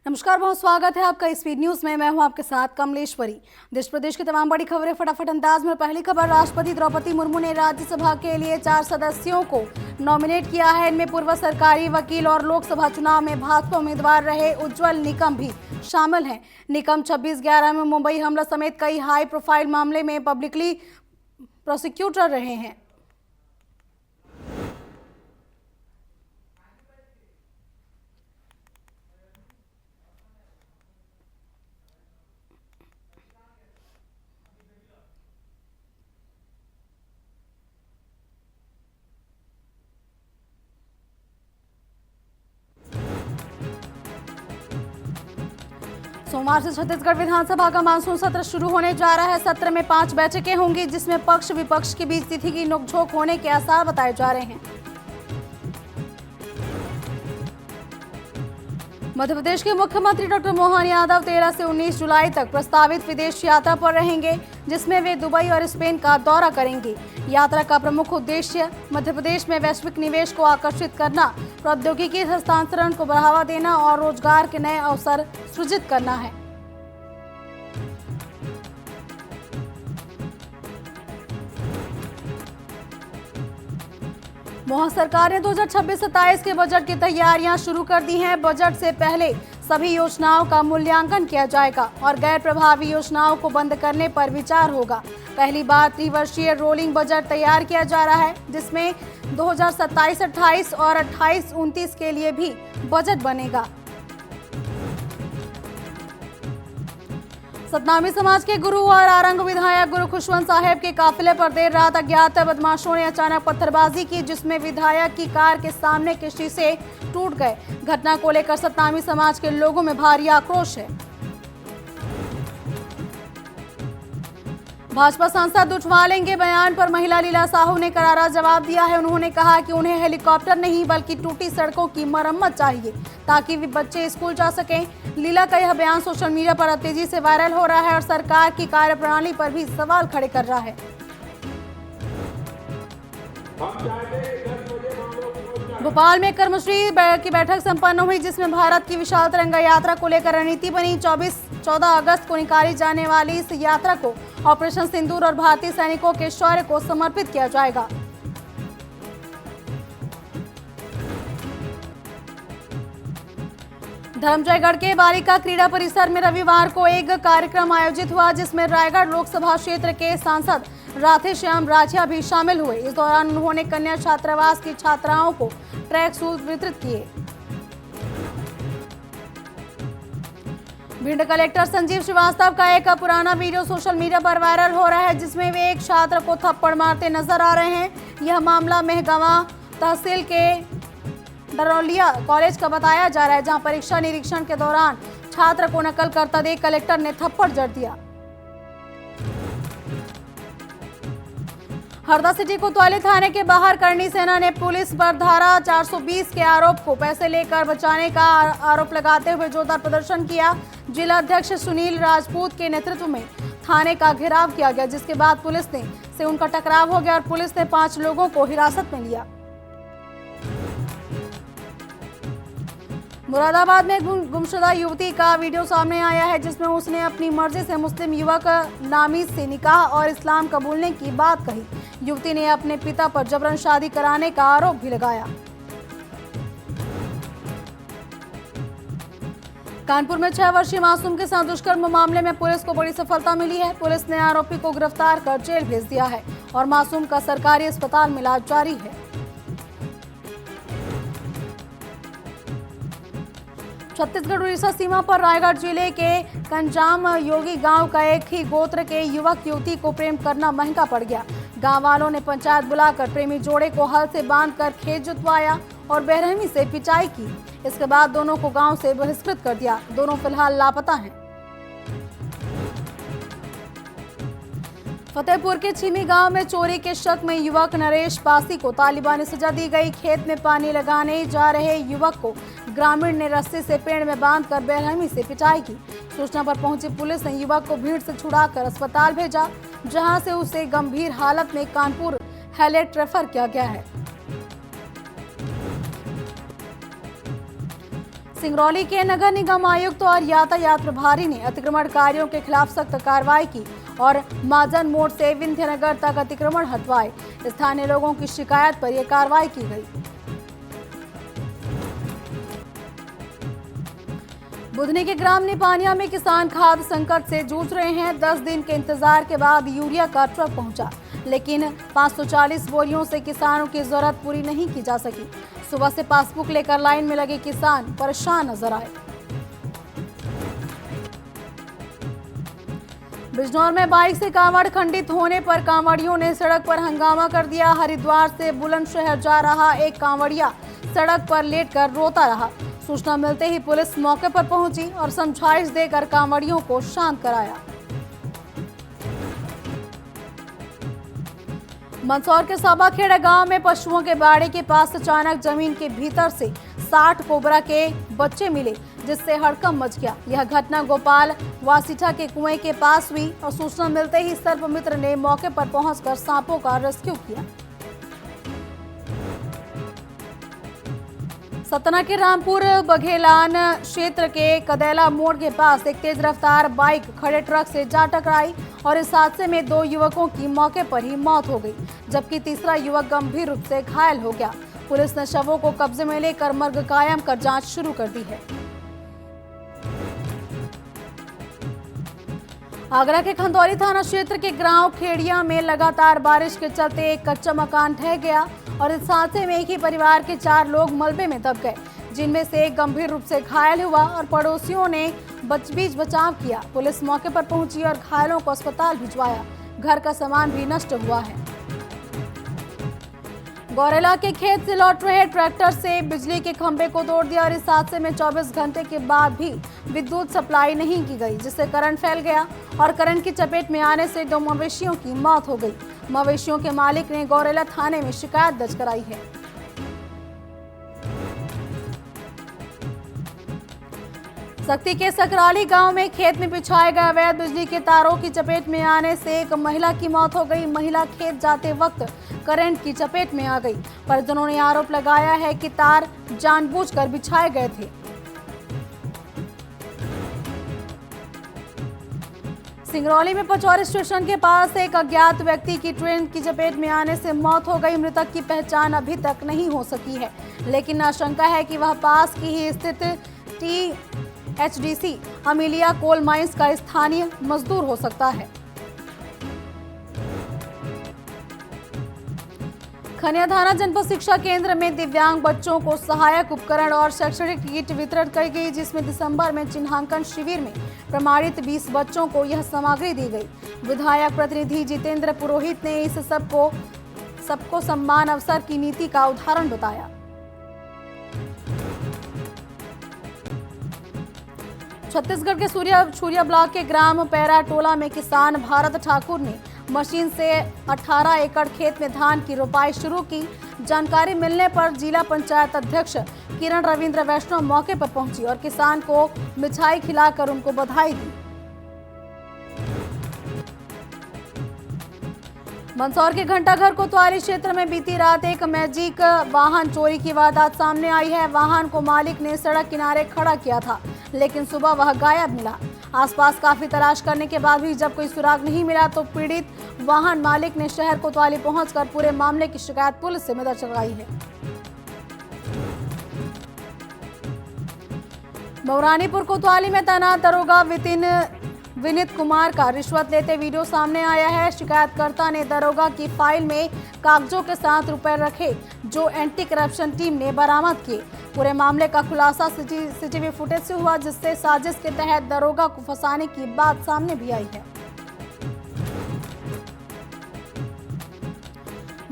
नमस्कार, बहुत स्वागत है आपका स्पीड न्यूज में। मैं हूं आपके साथ कमलेश्वरी। देश प्रदेश की तमाम बड़ी खबरें फटाफट अंदाज में। पहली खबर, राष्ट्रपति द्रौपदी मुर्मू ने राज्यसभा के लिए 4 सदस्यों को नॉमिनेट किया है। इनमें पूर्व सरकारी वकील और लोकसभा चुनाव में भाजपा उम्मीदवार रहे उज्जवल निकम भी शामिल हैं। निकम 26/11 में मुंबई हमला समेत कई हाई प्रोफाइल मामले में पब्लिकली प्रोसिक्यूटर रहे हैं। सोमवार से छत्तीसगढ़ विधानसभा का मानसून सत्र शुरू होने जा रहा है। सत्र में 5 बैठकें होंगी, जिसमें पक्ष विपक्ष के बीच तिथि की नोकझोंक होने के आसार बताए जा रहे हैं। मध्य प्रदेश के मुख्यमंत्री डॉक्टर मोहन यादव 13 से 19 जुलाई तक प्रस्तावित विदेश यात्रा पर रहेंगे, जिसमें वे दुबई और स्पेन का दौरा करेंगे। यात्रा का प्रमुख उद्देश्य मध्य प्रदेश में वैश्विक निवेश को आकर्षित करना, प्रौद्योगिकी हस्तांतरण को बढ़ावा देना और रोजगार के नए अवसर सृजित करना है। मोहन सरकार ने 2026-27 के बजट की तैयारियां शुरू कर दी हैं। बजट से पहले सभी योजनाओं का मूल्यांकन किया जाएगा और गैर प्रभावी योजनाओं को बंद करने पर विचार होगा। पहली बार त्रिवर्षीय रोलिंग बजट तैयार किया जा रहा है, जिसमें 2027-28 और 28-29 के लिए भी बजट बनेगा। सतनामी समाज के गुरु और आरंग विधायक गुरु खुशवंत साहेब के काफिले पर देर रात अज्ञात बदमाशों ने अचानक पत्थरबाजी की, जिसमें विधायक की कार के सामने के शीशे टूट गए। घटना को लेकर सतनामी समाज के लोगों में भारी आक्रोश है। भाजपा सांसद उठवालें के बयान पर महिला लीला साहू ने करारा जवाब दिया है। उन्होंने कहा कि उन्हें हेलीकॉप्टर नहीं बल्कि टूटी सड़कों की मरम्मत चाहिए, ताकि वे बच्चे स्कूल जा सकें। लीला का यह बयान सोशल मीडिया पर तेजी से वायरल हो रहा है और सरकार की कार्यप्रणाली पर भी सवाल खड़े कर रहा है। भोपाल में कर्मश्री की बैठक संपन्न हुई, जिसमें भारत की विशाल तिरंगा यात्रा को लेकर रणनीति बनी। 14 अगस्त को निकाली जाने वाली इस यात्रा को ऑपरेशन सिंदूर और भारतीय सैनिकों के शौर्य को समर्पित किया जाएगा। धर्मजयगढ़ के बालिका क्रीड़ा परिसर में रविवार को एक कार्यक्रम आयोजित हुआ, जिसमें रायगढ़ लोकसभा क्षेत्र के सांसद राधेश्याम राठिया भी शामिल हुए। इस दौरान उन्होंने कन्या छात्रावास की छात्राओं को ट्रैक सूट वितरित किए। भिंड कलेक्टर संजीव श्रीवास्तव का एक पुराना वीडियो सोशल मीडिया पर वायरल हो रहा है, जिसमें वे एक छात्र को थप्पड़ मारते नजर आ रहे हैं। यह मामला मेहगांव तहसील के डरोलिया कॉलेज का बताया जा रहा है, जहां परीक्षा निरीक्षण के दौरान छात्र को नकल करता देख कलेक्टर ने थप्पड़ जड़ दिया। हरदा सिटी कोतवाली थाने के बाहर करणी सेना ने पुलिस पर धारा 420 के आरोप को पैसे लेकर बचाने का आरोप लगाते हुए जोरदार प्रदर्शन किया। जिला अध्यक्ष सुनील राजपूत के नेतृत्व में थाने का घेराव किया गया, जिसके बाद पुलिस से उनका टकराव हो गया और पुलिस ने 5 लोगों को हिरासत में लिया। मुरादाबाद में गुमशुदा युवती का वीडियो सामने आया है, जिसमें उसने अपनी मर्जी से मुस्लिम युवक नामी से निकाह और इस्लाम कबूलने की बात कही। युवती ने अपने पिता पर जबरन शादी कराने का आरोप भी लगाया। कानपुर में 6 वर्षीय मासूम के साथ दुष्कर्म मामले में पुलिस को बड़ी सफलता मिली है। पुलिस ने आरोपी को गिरफ्तार कर जेल भेज दिया है और मासूम का सरकारी अस्पताल में इलाज जारी है। छत्तीसगढ़ उड़ीसा सीमा पर रायगढ़ जिले के कंजाम योगी गांव का एक ही गोत्र के युवक युवती को प्रेम करना महंगा पड़ गया। गांव वालों ने पंचायत बुलाकर प्रेमी जोड़े को हल से बांधकर खेत जुतवाया और बेरहमी से पिटाई की। इसके बाद दोनों को गांव से बहिष्कृत कर दिया। दोनों फिलहाल लापता हैं। फतेहपुर के छिमी गांव में चोरी के शक में युवक नरेश पासी को तालिबानी सजा दी गई। खेत में पानी लगाने जा रहे युवक को ग्रामीण ने रस्सी से पेड़ में बांधकर बेरहमी से पिटाई की। सूचना पर पहुंची पुलिस ने युवक को भीड़ से छुड़ाकर अस्पताल भेजा, जहां से उसे गंभीर हालत में कानपुर हैलेट रेफर किया गया है। सिंगरौली के नगर निगम आयुक्त और यातायात प्रभारी ने अतिक्रमणकारियों के खिलाफ सख्त कार्रवाई की और महाजन मोड़ से विंध्यनगर तक अतिक्रमण हटवाए। स्थानीय लोगों की शिकायत पर यह कार्रवाई की गई। बुधनी के ग्राम निपानिया में किसान खाद्य संकट से जूझ रहे हैं। 10 दिन के इंतजार के बाद यूरिया का ट्रक पहुंचा, लेकिन 540 बोरियों से किसानों की जरूरत पूरी नहीं की जा सकी। सुबह से पासबुक लेकर लाइन में लगे किसान परेशान नजर आए। बिजनौर में बाइक से कांवड़ खंडित होने पर कांवड़ियों ने सड़क पर हंगामा कर दिया। हरिद्वार से बुलंदशहर जा रहा एक कांवड़िया सड़क पर लेटकर रोता रहा। सूचना मिलते ही पुलिस मौके पर पहुंची और समझाइश देकर कांवड़ियों को शांत कराया। मंदसौर के साबाखेड़ा गांव में पशुओं के बाड़े के पास अचानक जमीन के भीतर से 60 कोबरा के बच्चे मिले, जिससे हड़कंप मच गया। यह घटना गोपाल वासिठा के कुएं के पास हुई और सूचना मिलते ही सर्पमित्र ने मौके पर पहुंचकर सांपों का रेस्क्यू किया। सतना के रामपुर बघेलान क्षेत्र के कदैला मोड़ के पास एक तेज रफ्तार बाइक खड़े ट्रक से जा टकराई और इस हादसे में 2 युवकों की मौके पर ही मौत हो गई, जबकि तीसरा युवक गंभीर रूप से घायल हो गया। पुलिस ने शवों को कब्जे में लेकर मर्ग कायम कर जांच शुरू कर दी है। आगरा के खंदौली थाना क्षेत्र के गांव खेड़िया में लगातार बारिश के चलते एक कच्चा मकान ढह गया और इस हादसे में एक ही परिवार के 4 लोग मलबे में दब गए, जिनमें से एक गंभीर रूप से घायल हुआ और पड़ोसियों ने बीच बचाव किया। पुलिस मौके पर पहुंची और घायलों को अस्पताल भिजवाया। घर का सामान भी नष्ट हुआ है। गौरेला के खेत से लौट रहे ट्रैक्टर से बिजली के खंभे को तोड़ दिया और इस हादसे में 24 घंटे के बाद भी विद्युत सप्लाई नहीं की गई, जिससे करंट फैल गया और करंट की चपेट में आने से 2 मवेशियों की मौत हो गई। मवेशियों के मालिक ने गौरेला थाने में शिकायत दर्ज कराई है। सक्ती के सकराली गांव में खेत में बिछाए गए अवैध बिजली के तारों की चपेट में आने से एक महिला की मौत हो गई। महिला खेत जाते वक्त करंट की चपेट में आ गई। परिजनों ने आरोप लगाया है कि तार जानबूझकर बिछाए गए थे। सिंगरौली में पचौरी स्टेशन के पास एक अज्ञात व्यक्ति की ट्रेन की चपेट में आने से मौत हो गई। मृतक की पहचान अभी तक नहीं हो सकी है, लेकिन आशंका है कि वह पास की ही स्थित THDC अमीलिया कोल माइंस का स्थानीय मजदूर हो सकता है। खनिया थाना जनपद शिक्षा केंद्र में दिव्यांग बच्चों को सहायक उपकरण और शैक्षणिक किट वितरण की गई, जिसमें दिसंबर में चिन्हांकन शिविर में प्रमाणित 20 बच्चों को यह सामग्री दी गई। विधायक प्रतिनिधि जितेंद्र पुरोहित ने इस सबको सम्मान अवसर की नीति का उदाहरण बताया। छत्तीसगढ़ के सूर्या ब्लॉक के ग्राम पैरा टोला में किसान भारत ठाकुर ने मशीन से 18 एकड़ खेत में धान की रोपाई शुरू की। जानकारी मिलने पर जिला पंचायत अध्यक्ष किरण रविंद्र वैष्णव मौके पर पहुंची और किसान को मिठाई खिलाकर उनको बधाई दी। मंदसौर के घंटाघर कोतवाली क्षेत्र में बीती रात एक मैजिक वाहन चोरी की वारदात सामने आई है। वाहन को मालिक ने सड़क किनारे खड़ा किया था, लेकिन सुबह वह गायब मिला। आसपास काफी तलाश करने के बाद भी जब कोई सुराग नहीं मिला तो पीड़ित वाहन मालिक ने शहर कोतवाली पहुंचकर पूरे मामले की शिकायत पुलिस से दर्ज करवाई है। मऊरानीपुर कोतवाली में तैनात दरोगा विनीत कुमार का रिश्वत लेते वीडियो सामने आया है। शिकायतकर्ता ने दरोगा की फाइल में कागजों के साथ रुपए रखे, जो एंटी करप्शन टीम ने बरामद किए। पूरे मामले का खुलासा सीसीटीवी फुटेज से हुआ, जिससे साजिश के तहत दरोगा को फंसाने की बात सामने भी आई है।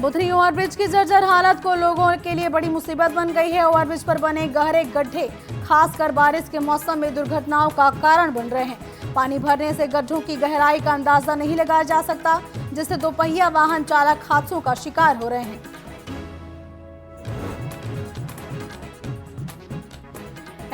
बुधनी ओवरब्रिज की जर्जर हालत को लोगों के लिए बड़ी मुसीबत बन गई है। ओवरब्रिज पर बने गहरे गड्ढे खासकर बारिश के मौसम में दुर्घटनाओं का कारण बन रहे हैं। पानी भरने से गड्ढों की गहराई का अंदाजा नहीं लगाया जा सकता, जिससे दोपहिया वाहन चालक हादसों का शिकार हो रहे हैं।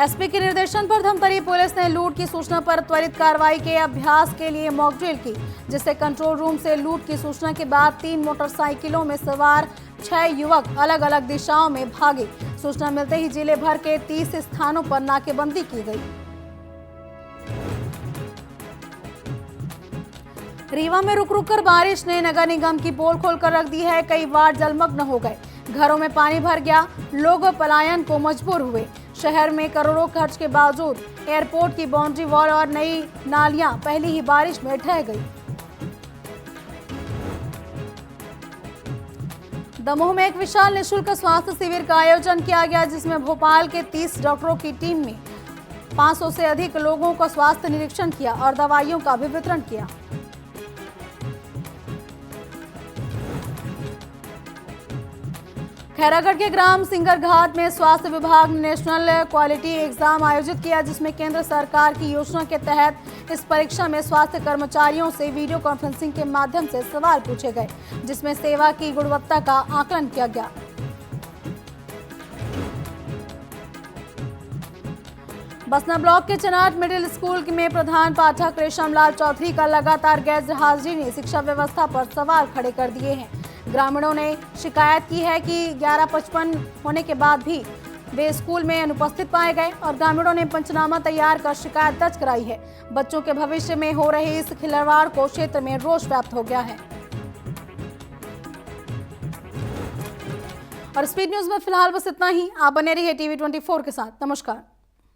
एसपी के निर्देशन पर धमतरी पुलिस ने लूट की सूचना पर त्वरित कार्रवाई के अभ्यास के लिए मॉक ड्रिल की, जिससे कंट्रोल रूम से लूट की सूचना के बाद 3 मोटरसाइकिलों में सवार 6 युवक अलग अलग दिशाओं में भागे। सूचना मिलते ही जिले भर के 30 स्थानों पर नाकेबंदी की गई। रीवा में रुक रुक कर बारिश ने नगर निगम की पोल खोलकर रख दी है। कई वार्ड जलमग्न हो गए, घरों में पानी भर गया, लोग पलायन को मजबूर हुए। शहर में करोड़ों खर्च के बावजूद एयरपोर्ट की बाउंड्री वॉल और नई नालियां पहली ही बारिश में ढह गई। दमोह में एक विशाल निःशुल्क स्वास्थ्य शिविर का आयोजन किया गया, जिसमें भोपाल के 30 डॉक्टरों की टीम में 500 से अधिक लोगों का स्वास्थ्य निरीक्षण किया और दवाइयों का भी वितरण किया। खैरागढ़ के ग्राम सिंगर घाट में स्वास्थ्य विभाग ने नेशनल क्वालिटी एग्जाम आयोजित किया, जिसमें केंद्र सरकार की योजना के तहत इस परीक्षा में स्वास्थ्य कर्मचारियों से वीडियो कॉन्फ्रेंसिंग के माध्यम से सवाल पूछे गए, जिसमें सेवा की गुणवत्ता का आकलन किया गया। बसना ब्लॉक के चनाट मिडिल स्कूल में प्रधान पाठक रेशमलाल चौधरी का लगातार गैर हाजिरी ने शिक्षा व्यवस्था पर सवाल खड़े कर दिए हैं। ग्रामीणों ने शिकायत की है कि 11:55 होने के बाद भी वे स्कूल में अनुपस्थित पाए गए और ग्रामीणों ने पंचनामा तैयार कर शिकायत दर्ज कराई है। बच्चों के भविष्य में हो रहे इस खिलवाड़ को क्षेत्र में रोष व्याप्त हो गया है। और स्पीड न्यूज में फिलहाल बस इतना ही। आप बने रहिए TV 24 के साथ। नमस्कार।